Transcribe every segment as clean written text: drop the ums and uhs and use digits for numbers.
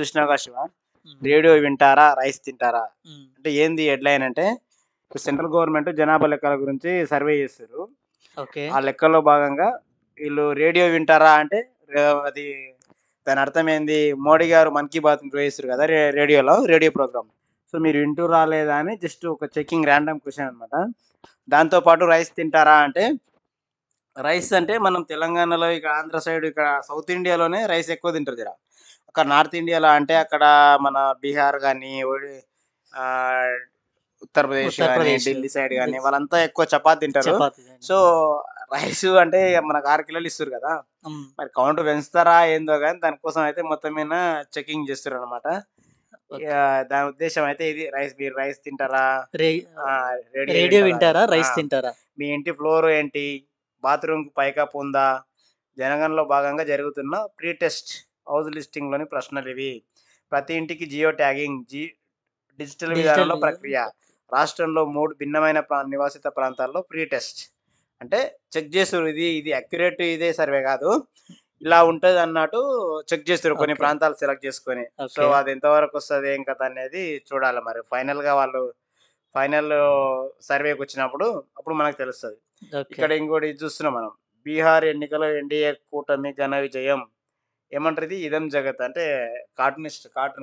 చూసినావుగా శివ, హ్మ్. రేడియో వింటారా? రైస్ తింటారా? హ్మ్. అంటే ఏంది హెడ్‌లైన్ అంటే, ఇప్పుడు సెంట్రల్ గవర్నమెంట్ జనాభా లెక్కల గురించి సర్వే చేస్తుర్రు. ఓకే. ఆ లెక్కల్లో భాగంగా వీళ్ళు రేడియో వింటారా అంటే అది దాని అర్థం ఏంది? మోడీ గారు 'మన్ కీ బాత్' నిర్వహిస్తుర్రు కదా! రేడియోలో రేడియో ప్రోగ్రామ్. సో, మీరు వింటుర్రా లేదా అని జస్ట్ ఒక చెకింగ్ ర్యాండమ్ క్వెషన్ అన్నమాట. దాంతో పాటు రైస్ తింటారా అంటే, రైస్ అంటే మనం తెలంగాణలో ఇక్కడ ఆంధ్ర సైడ్ ఇక్కడ సౌత్ ఇండియాలోనే రైస్ ఎక్కువ తింటారు జర. అక్కడ నార్త్ ఇండియాలో అంటే అక్కడ మన బీహార్ గాని, ఆహ్, ఉత్తరప్రదేశ్ గాని, ఉత్తరప్రదేశ్. ఢిల్లీ సైడ్ గాని ఢిల్స్ వాళ్ళంతా ఎక్కువ చపాతీ తింటారు. చపాతీ సో, రైసు అంటే మనకు 6 కిలోలు ఇస్తుర్రు కదా! హ్మ్. మరి కౌంట్ పెంచుతారా ఏందో గాని దానికోసం అయితే మొత్తం మీద చెకింగ్ చేస్తుర్రనమాట. ఓకే. దాని ఉద్దేశ్యం అయితే ఇది మీరు రైస్ తింటారా? రే రేడియో రేడియో వింటారా అని. వింటారా? ఆ! రైస్ తింటారా? మీ ఇంటి ఫ్లోర్ ఏంటి? బాత్రూమ్‌కి పైకప్పు ఉందా? జనగణనలో భాగంగా జరుగుతున్న ప్రీ టెస్ట్ హౌస్ లిస్టింగ్‌లోని ప్రశ్నలివి. ప్రతి ఇంటికి జియో ట్యాగింగ్ డిజిటల్ డిజిటల్ విధానంలో ప్రక్రియ. రాష్ట్రంలో 3 భిన్నమైన నివాసిత ప్రాంతాల్లో ప్రీ టెస్ట్. అంటే చెక్ చేస్తుర్రు. ఇది అక్యురేట్ ఇదే సర్వే కాదు. ఇలా ఉంటదన్నట్టు చెక్ చేస్తుర్రు కొన్ని ఓకే. ప్రాంతాలు సెలెక్ట్ చేసుకొని. So, okay. అది ఎంతవరకు వస్తది ఏం కథ అనేది చూడాలి మరి. ఫైనల్‌గా వాళ్ళు ఫైనల్ సర్వేకొచ్చినప్పుడు అప్పుడు మనకు తెలుస్తది. ఓకే. ఇక్కడ ఇంకోటి ఇది చూస్తున్నాం మనం. బీహార్ ఎన్నికలో ఎన్‌డీఏ కూటమి ఘన విజయం. ఏమంటారు ఇది? ఇదం జగత్ అంటే కార్టూన్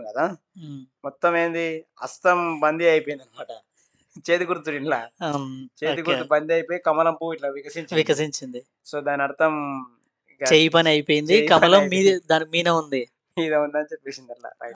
కదా! హ్మ్. మొత్తం ఏంది హస్తం బందీ అయిపోయిందనమాట. చేతి గుర్తు ఇట్లా. హ్మ్. చేతి ఓకే. గుర్తు బందీ అయిపోయి కమలం పువ్వు ఇట్లా వికసించింది. వికసించింది. సో, దానర్థం ఇక చెయ్యి పని అయిపోయింది. చేయి పని కమలం అయిపోయింది. దాని మీన ఉంది. మీద ఉందని చెప్పేసిందట్లా. రైట్.